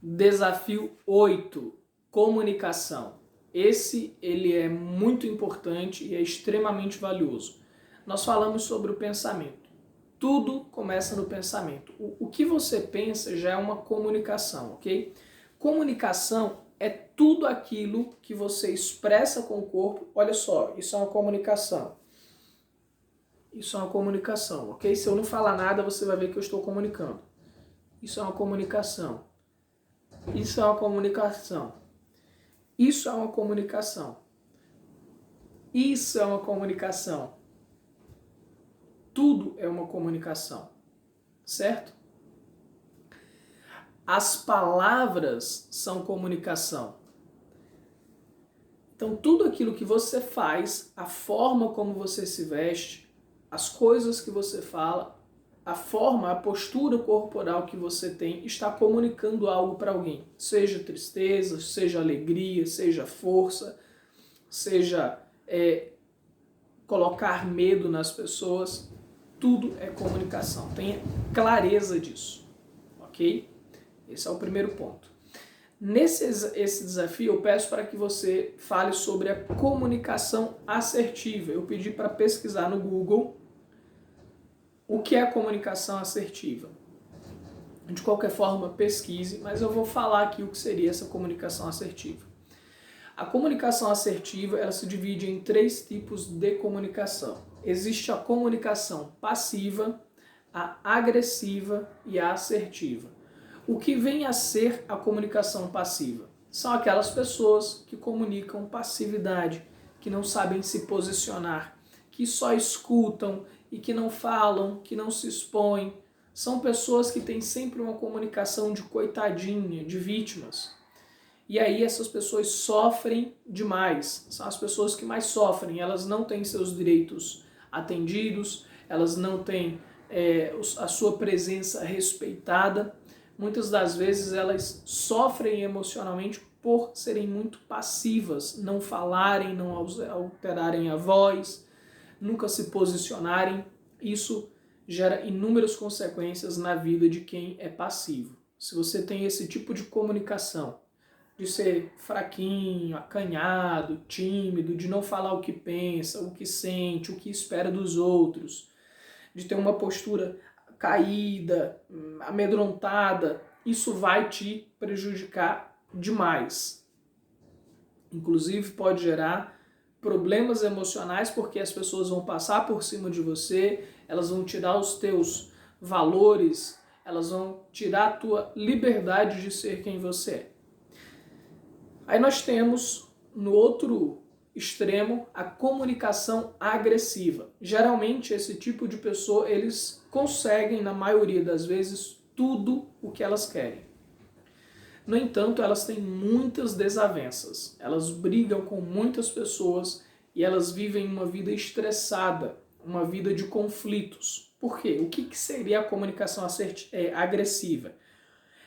Desafio 8, comunicação. Ele é muito importante e é extremamente valioso. Nós falamos sobre o pensamento. Tudo começa no pensamento. O que você pensa já é uma comunicação, ok? Comunicação é tudo aquilo que você expressa com o corpo. Olha só, isso é uma comunicação. Isso é uma comunicação, ok? Se eu não falar nada, você vai ver que eu estou comunicando. Isso é uma comunicação. Isso é uma comunicação. Isso é uma comunicação. Isso é uma comunicação. Tudo é uma comunicação, certo? As palavras são comunicação. Então, tudo aquilo que você faz, a forma como você se veste, as coisas que você fala, a forma, a postura corporal que você tem está comunicando algo para alguém. Seja tristeza, seja alegria, seja força, seja colocar medo nas pessoas. Tudo é comunicação. Tenha clareza disso, ok? Esse é o primeiro ponto. Esse desafio eu peço para que você fale sobre a comunicação assertiva. Eu pedi para pesquisar no Google o que é a comunicação assertiva. De qualquer forma, pesquise, mas eu vou falar aqui o que seria essa comunicação assertiva. A comunicação assertiva, ela se divide em 3 tipos de comunicação. Existe a comunicação passiva, a agressiva e a assertiva. O que vem a ser a comunicação passiva? São aquelas pessoas que comunicam passividade, que não sabem se posicionar, que só escutam e que não falam, que não se expõem. São pessoas que têm sempre uma comunicação de coitadinha, de vítimas. E aí essas pessoas sofrem demais. São as pessoas que mais sofrem. Elas não têm seus direitos atendidos, elas não têm a sua presença respeitada. Muitas das vezes elas sofrem emocionalmente por serem muito passivas, não falarem, não alterarem a voz, nunca se posicionarem. Isso gera inúmeras consequências na vida de quem é passivo. Se você tem esse tipo de comunicação, de ser fraquinho, acanhado, tímido, de não falar o que pensa, o que sente, o que espera dos outros, de ter uma postura caída, amedrontada, isso vai te prejudicar demais. Inclusive pode gerar problemas emocionais, porque as pessoas vão passar por cima de você, elas vão tirar os teus valores, elas vão tirar a tua liberdade de ser quem você é. Aí nós temos, no outro extremo, a comunicação agressiva. Geralmente, esse tipo de pessoa, eles conseguem, na maioria das vezes, tudo o que elas querem. No entanto, elas têm muitas desavenças. Elas brigam com muitas pessoas e elas vivem uma vida estressada, uma vida de conflitos. Por quê? O que seria a comunicação agressiva?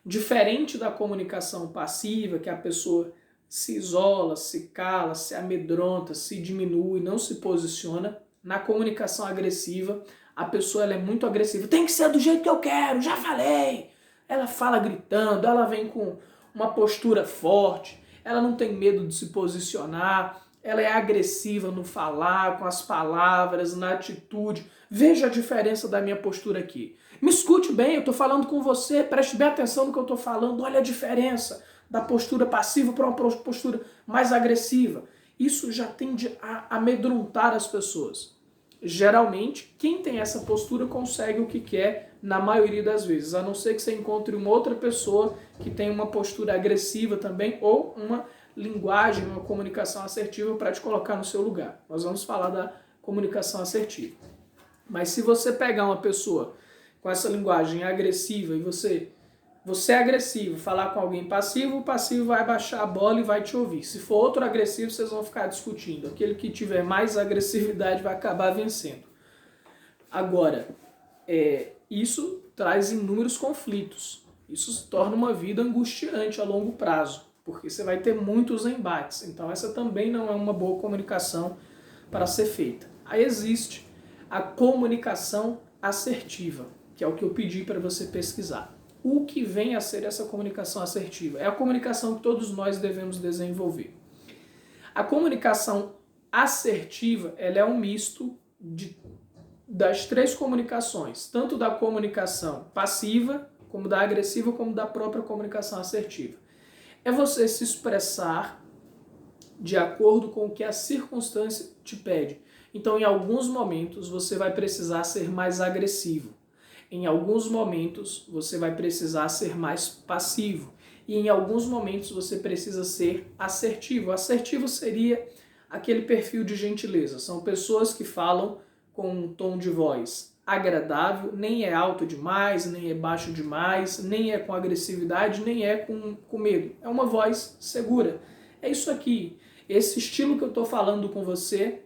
Diferente da comunicação passiva, que a pessoa se isola, se cala, se amedronta, se diminui, não se posiciona, na comunicação agressiva, a pessoa ela é muito agressiva. Tem que ser do jeito que eu quero, já falei! Ela fala gritando, ela vem com uma postura forte, ela não tem medo de se posicionar, ela é agressiva no falar, com as palavras, na atitude. Veja a diferença da minha postura aqui. Me escute bem, eu estou falando com você, preste bem atenção no que eu estou falando, olha a diferença da postura passiva para uma postura mais agressiva. Isso já tende a amedrontar as pessoas. Geralmente, quem tem essa postura consegue o que quer na maioria das vezes, a não ser que você encontre uma outra pessoa que tem uma postura agressiva também ou uma linguagem, uma comunicação assertiva para te colocar no seu lugar. Nós vamos falar da comunicação assertiva. Mas se você pegar uma pessoa com essa linguagem agressiva e você é agressivo, falar com alguém passivo, o passivo vai baixar a bola e vai te ouvir. Se for outro agressivo, vocês vão ficar discutindo. Aquele que tiver mais agressividade vai acabar vencendo. Agora, isso traz inúmeros conflitos. Isso se torna uma vida angustiante a longo prazo, porque você vai ter muitos embates. Então essa também não é uma boa comunicação para ser feita. Aí existe a comunicação assertiva, que é o que eu pedi para você pesquisar. o que vem a ser essa comunicação assertiva. É a comunicação que todos nós devemos desenvolver. A comunicação assertiva, ela é um misto das três comunicações, tanto da comunicação passiva, como da agressiva, como da própria comunicação assertiva. É você se expressar de acordo com o que a circunstância te pede. Então, em alguns momentos, você vai precisar ser mais agressivo. Em alguns momentos, você vai precisar ser mais passivo. E em alguns momentos, você precisa ser assertivo. Assertivo seria aquele perfil de gentileza. São pessoas que falam com um tom de voz agradável, nem é alto demais, nem é baixo demais, nem é com agressividade, nem é com medo. É uma voz segura. É isso aqui. Esse estilo que eu estou falando com você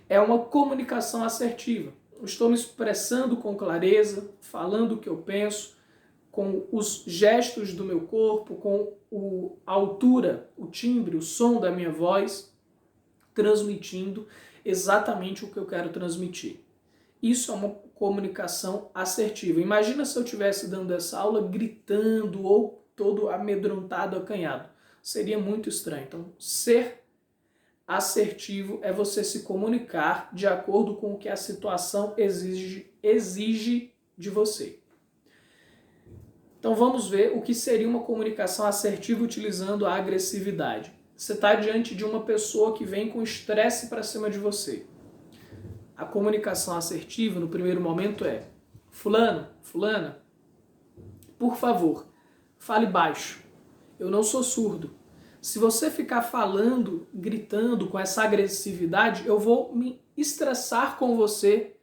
é uma comunicação assertiva. Eu estou me expressando com clareza, falando o que eu penso, com os gestos do meu corpo, com a altura, o timbre, o som da minha voz, transmitindo exatamente o que eu quero transmitir. Isso é uma comunicação assertiva. Imagina se eu estivesse dando essa aula gritando ou todo amedrontado, acanhado. Seria muito estranho. Então, ser assertivo é você se comunicar de acordo com o que a situação exige de você. Então vamos ver o que seria uma comunicação assertiva utilizando a agressividade. Você está diante de uma pessoa que vem com estresse para cima de você. A comunicação assertiva no primeiro momento é: fulano, fulana, por favor, fale baixo. Eu não sou surdo. Se você ficar falando, gritando com essa agressividade, eu vou me estressar com você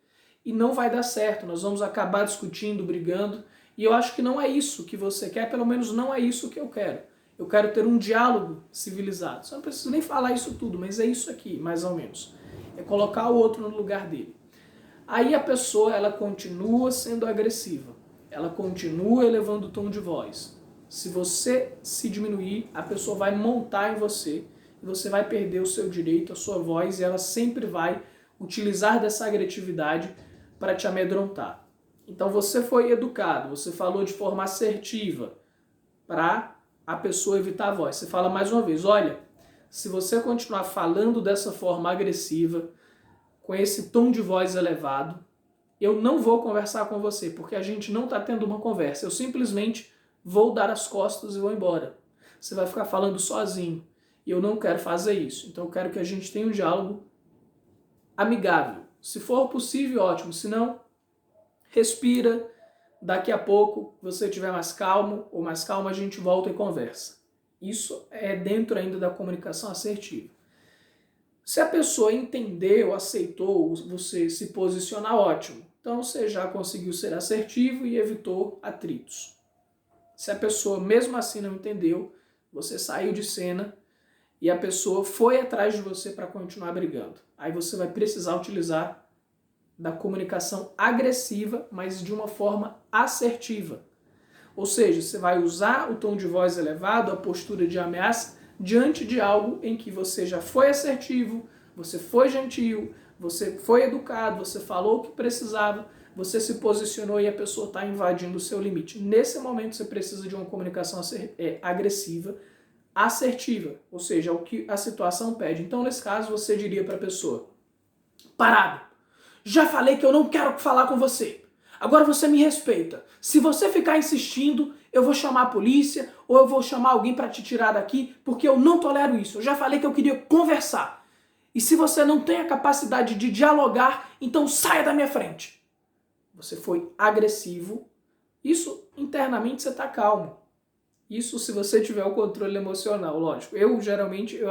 e não vai dar certo. Nós vamos acabar discutindo, brigando, e eu acho que não é isso que você quer, pelo menos não é isso que eu quero. Eu quero ter um diálogo civilizado. Você não precisa nem falar isso tudo, mas é isso aqui, mais ou menos. É colocar o outro no lugar dele. Aí a pessoa, ela continua sendo agressiva. Ela continua elevando o tom de voz. Se você se diminuir, a pessoa vai montar em você e você vai perder o seu direito, a sua voz, e ela sempre vai utilizar dessa agressividade para te amedrontar. Então você foi educado, você falou de forma assertiva para a pessoa evitar a voz. Você fala mais uma vez: olha, se você continuar falando dessa forma agressiva, com esse tom de voz elevado, eu não vou conversar com você, porque a gente não está tendo uma conversa. Eu simplesmente vou dar as costas e vou embora. Você vai ficar falando sozinho. E eu não quero fazer isso. Então eu quero que a gente tenha um diálogo amigável. Se for possível, ótimo. Se não, respira. Daqui a pouco, você estiver mais calmo ou mais calma, a gente volta e conversa. Isso é dentro ainda da comunicação assertiva. Se a pessoa entendeu, aceitou você se posicionar, ótimo. Então você já conseguiu ser assertivo e evitou atritos. Se a pessoa mesmo assim não entendeu, você saiu de cena e a pessoa foi atrás de você para continuar brigando. Aí você vai precisar utilizar da comunicação agressiva, mas de uma forma assertiva. Ou seja, você vai usar o tom de voz elevado, a postura de ameaça, diante de algo em que você já foi assertivo, você foi gentil, você foi educado, você falou o que precisava, você se posicionou e a pessoa está invadindo o seu limite. Nesse momento você precisa de uma comunicação agressiva, assertiva, ou seja, o que a situação pede. Então, nesse caso, você diria para a pessoa: parado, já falei que eu não quero falar com você. Agora você me respeita. Se você ficar insistindo, eu vou chamar a polícia ou eu vou chamar alguém para te tirar daqui, porque eu não tolero isso. Eu já falei que eu queria conversar. E se você não tem a capacidade de dialogar, então saia da minha frente. Você foi agressivo. Isso internamente você está calmo. Isso se você tiver o controle emocional, lógico. Eu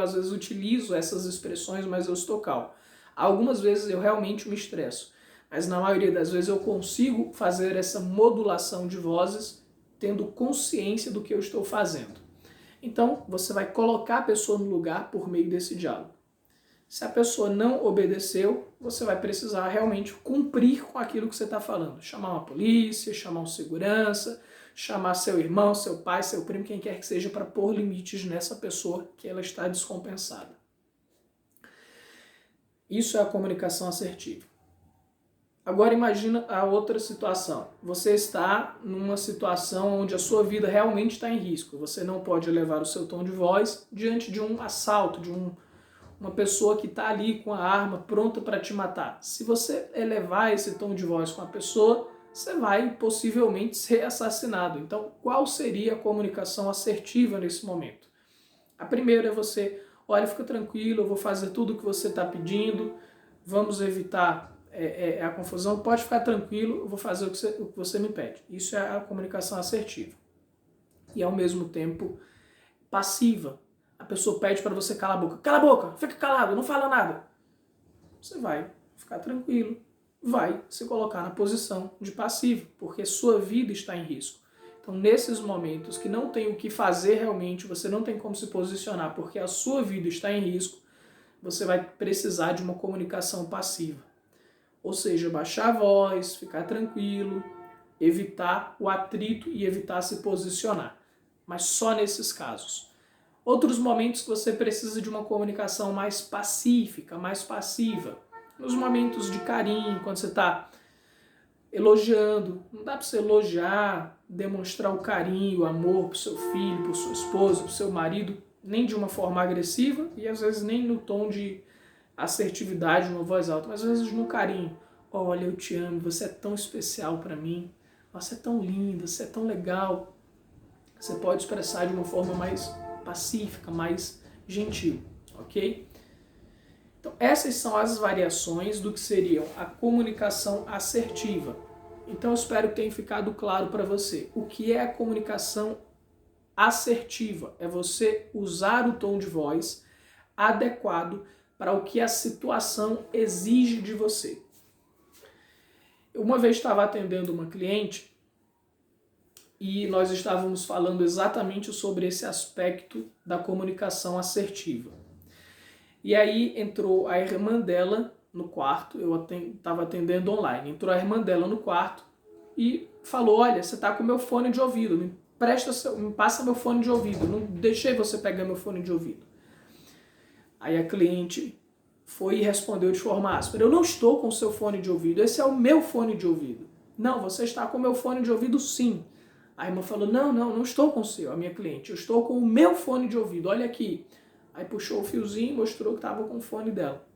às vezes utilizo essas expressões, mas eu estou calmo. Algumas vezes eu realmente me estresso, mas na maioria das vezes eu consigo fazer essa modulação de vozes tendo consciência do que eu estou fazendo. Então, você vai colocar a pessoa no lugar por meio desse diálogo. Se a pessoa não obedeceu, você vai precisar realmente cumprir com aquilo que você está falando. Chamar uma polícia, chamar um segurança, chamar seu irmão, seu pai, seu primo, quem quer que seja, para pôr limites nessa pessoa que ela está descompensada. Isso é a comunicação assertiva. Agora imagina a outra situação. Você está numa situação onde a sua vida realmente está em risco. Você não pode elevar o seu tom de voz diante de um assalto, de uma pessoa que está ali com a arma pronta para te matar. Se você elevar esse tom de voz com a pessoa, você vai possivelmente ser assassinado. Então, qual seria a comunicação assertiva nesse momento? A primeira é você, olha, fica tranquilo, eu vou fazer tudo o que você está pedindo, vamos evitar a confusão, pode ficar tranquilo, eu vou fazer o que você me pede. Isso é a comunicação assertiva. E ao mesmo tempo passiva. A pessoa pede para você calar a boca. Cala a boca, fica calado, não fala nada. Você vai ficar tranquilo, vai se colocar na posição de passivo, porque sua vida está em risco. Então, nesses momentos que não tem o que fazer realmente, você não tem como se posicionar porque a sua vida está em risco, você vai precisar de uma comunicação passiva. Ou seja, baixar a voz, ficar tranquilo, evitar o atrito e evitar se posicionar. Mas só nesses casos. Outros momentos que você precisa de uma comunicação mais pacífica, mais passiva. Nos momentos de carinho, quando você está elogiando. Não dá para você elogiar, demonstrar o carinho, o amor para o seu filho, para sua esposa, para o seu marido, nem de uma forma agressiva e às vezes nem no tom de assertividade, uma voz alta, mas às vezes no carinho. Olha, eu te amo, você é tão especial para mim, você é tão linda, você é tão legal. Você pode expressar de uma forma mais pacífica, mais gentil, ok? Então, essas são as variações do que seriam a comunicação assertiva. Então, eu espero que tenha ficado claro para você. O que é a comunicação assertiva? É você usar o tom de voz adequado para o que a situação exige de você. Eu uma vez estava atendendo uma cliente e nós estávamos falando exatamente sobre esse aspecto da comunicação assertiva. E aí entrou a irmã dela no quarto, eu estava atendendo online, entrou a irmã dela no quarto e falou, olha, você está com meu fone de ouvido, me passa meu fone de ouvido, não deixei você pegar meu fone de ouvido. Aí a cliente foi e respondeu de forma áspera, eu não estou com o seu fone de ouvido, esse é o meu fone de ouvido. Não, você está com o meu fone de ouvido sim. A irmã falou, não estou com o seu, a minha cliente, eu estou com o meu fone de ouvido, olha aqui. Aí puxou o fiozinho e mostrou que estava com o fone dela.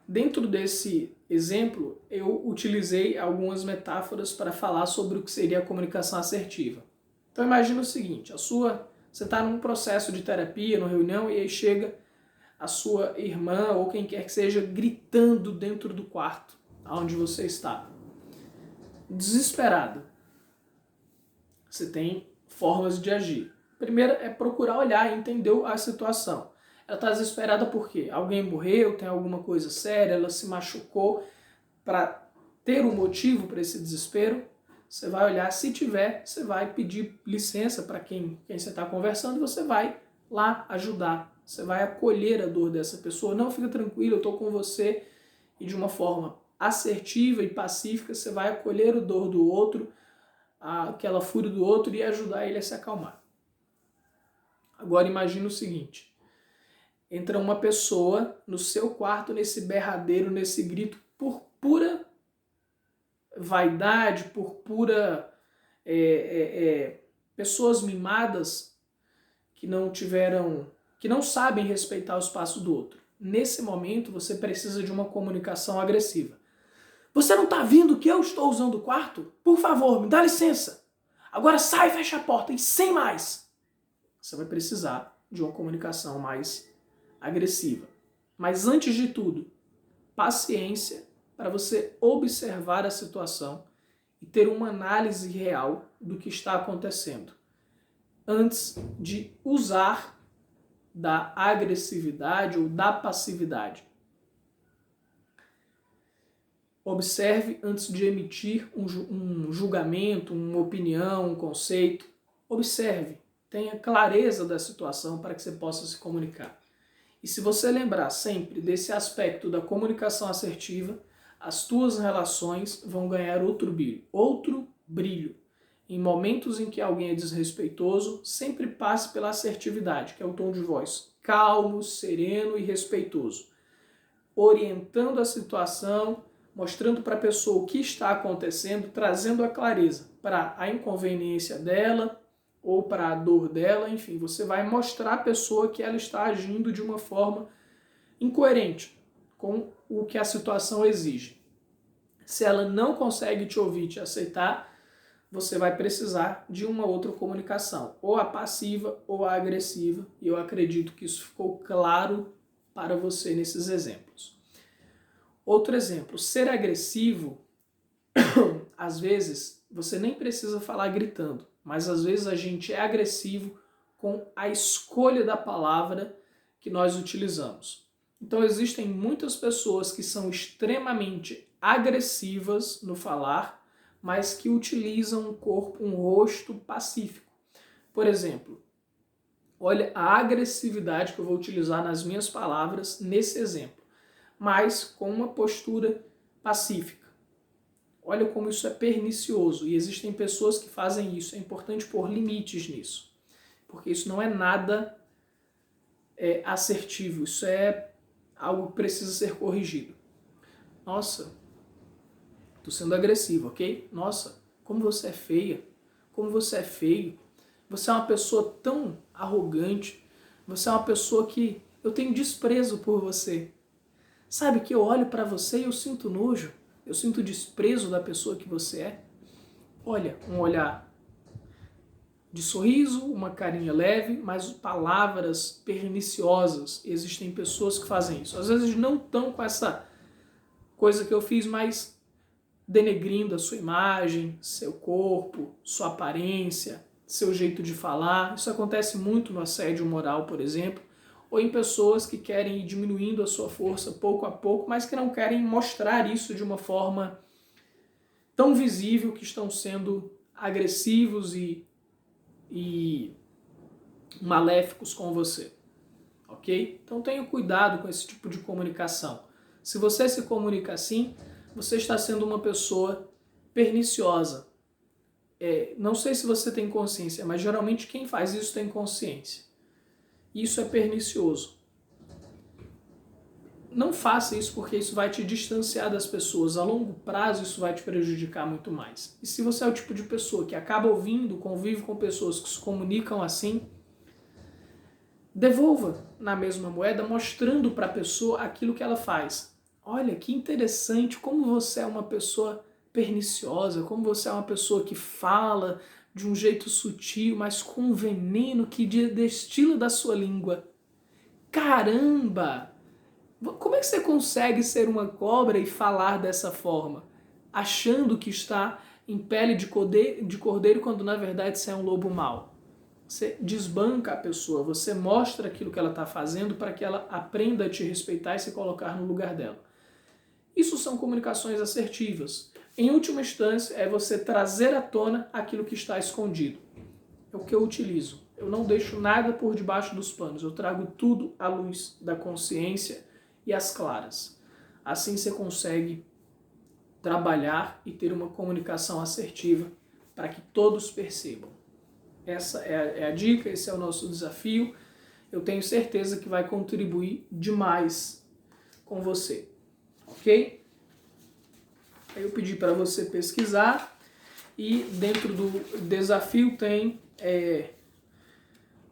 Dentro desse exemplo, eu utilizei algumas metáforas para falar sobre o que seria a comunicação assertiva. Então imagina o seguinte, você está num processo de terapia, numa reunião, e aí chega a sua irmã ou quem quer que seja gritando dentro do quarto onde você está. Desesperado. Você tem formas de agir. Primeiro é procurar olhar e entender a situação. Ela está desesperada por quê? Alguém morreu, tem alguma coisa séria, ela se machucou. Para ter um motivo para esse desespero, você vai olhar, se tiver, você vai pedir licença para quem você está conversando, você vai lá ajudar. Você vai acolher a dor dessa pessoa. Não, fica tranquilo, eu estou com você. E de uma forma assertiva e pacífica, você vai acolher a dor do outro, aquela fúria do outro e ajudar ele a se acalmar. Agora imagina o seguinte, entra uma pessoa no seu quarto nesse berradeiro, nesse grito, por pura vaidade, por pura pessoas mimadas que não sabem respeitar o espaço do outro. Nesse momento você precisa de uma comunicação agressiva. Você não está vendo que eu estou usando o quarto? Por favor, me dá licença. Agora sai, fecha a porta e sem mais. Você vai precisar de uma comunicação mais agressiva. Mas antes de tudo, paciência para você observar a situação e ter uma análise real do que está acontecendo, antes de usar da agressividade ou da passividade. Observe antes de emitir um julgamento, uma opinião, um conceito. Observe, tenha clareza da situação para que você possa se comunicar. E se você lembrar sempre desse aspecto da comunicação assertiva, as tuas relações vão ganhar outro brilho. Em momentos em que alguém é desrespeitoso, sempre passe pela assertividade, que é o tom de voz calmo, sereno e respeitoso. orientando a situação, mostrando para a pessoa o que está acontecendo, trazendo a clareza para a inconveniência dela ou para a dor dela, enfim, você vai mostrar à pessoa que ela está agindo de uma forma incoerente com o que a situação exige. Se ela não consegue te ouvir, te aceitar, você vai precisar de uma outra comunicação, ou a passiva ou a agressiva, e eu acredito que isso ficou claro para você nesses exemplos. Outro exemplo, ser agressivo, às vezes você nem precisa falar gritando, mas às vezes a gente é agressivo com a escolha da palavra que nós utilizamos. Então existem muitas pessoas que são extremamente agressivas no falar, mas que utilizam um corpo, um rosto pacífico. Por exemplo, olha a agressividade que eu vou utilizar nas minhas palavras nesse exemplo, mas com uma postura pacífica. Olha como isso é pernicioso e existem pessoas que fazem isso. É importante pôr limites nisso, porque isso não é nada assertivo, isso é algo que precisa ser corrigido. Nossa, tô sendo agressivo, ok? Nossa, como você é feia, como você é feio, você é uma pessoa tão arrogante, você é uma pessoa que eu tenho desprezo por você. Sabe que eu olho para você e eu sinto nojo, eu sinto desprezo da pessoa que você é. Olha, um olhar de sorriso, uma carinha leve, mas palavras perniciosas. Existem pessoas que fazem isso. Às vezes não estão com essa coisa que eu fiz, mas denegrindo a sua imagem, seu corpo, sua aparência, seu jeito de falar. Isso acontece muito no assédio moral, por exemplo, ou em pessoas que querem ir diminuindo a sua força pouco a pouco, mas que não querem mostrar isso de uma forma tão visível, que estão sendo agressivos e maléficos com você, ok? Então tenha cuidado com esse tipo de comunicação. Se você se comunica assim, você está sendo uma pessoa perniciosa. Não sei se você tem consciência, mas geralmente quem faz isso tem consciência. Isso é pernicioso. Não faça isso porque isso vai te distanciar das pessoas. A longo prazo isso vai te prejudicar muito mais. E se você é o tipo de pessoa que acaba ouvindo, convive com pessoas que se comunicam assim, devolva na mesma moeda, mostrando para a pessoa aquilo que ela faz. Olha, que interessante como você é uma pessoa perniciosa, como você é uma pessoa que fala de um jeito sutil, mas com um veneno que destila da sua língua. Caramba! Como é que você consegue ser uma cobra e falar dessa forma? Achando que está em pele de cordeiro quando na verdade você é um lobo mau. Você desbanca a pessoa, você mostra aquilo que ela está fazendo para que ela aprenda a te respeitar e se colocar no lugar dela. Isso são comunicações assertivas. Em última instância, é você trazer à tona aquilo que está escondido. É o que eu utilizo. Eu não deixo nada por debaixo dos panos. Eu trago tudo à luz da consciência e às claras. Assim você consegue trabalhar e ter uma comunicação assertiva para que todos percebam. Essa é a dica, esse é o nosso desafio. Eu tenho certeza que vai contribuir demais com você. Ok? Aí eu pedi para você pesquisar e dentro do desafio tem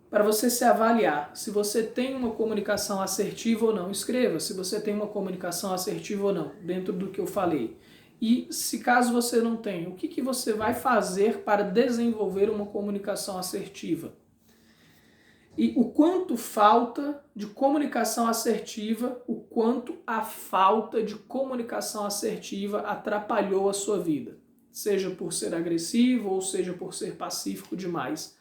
para você se avaliar se você tem uma comunicação assertiva ou não. Escreva se você tem uma comunicação assertiva ou não, dentro do que eu falei. E se caso você não tem, o que você vai fazer para desenvolver uma comunicação assertiva? E o quanto falta de comunicação assertiva, o quanto a falta de comunicação assertiva atrapalhou a sua vida. Seja por ser agressivo ou seja por ser pacífico demais.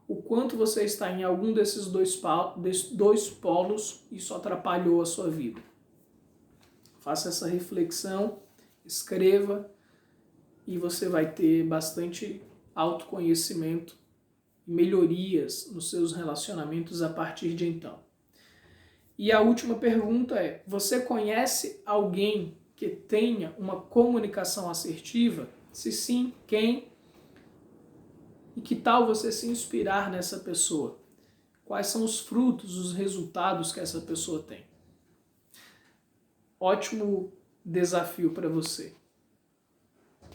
O quanto você está em algum desses dois polos, isso atrapalhou a sua vida. Faça essa reflexão, escreva e você vai ter bastante autoconhecimento e melhorias nos seus relacionamentos a partir de então. E a última pergunta é: você conhece alguém que tenha uma comunicação assertiva? Se sim, quem? E que tal você se inspirar nessa pessoa? Quais são os frutos, os resultados que essa pessoa tem? ótimo desafio para você.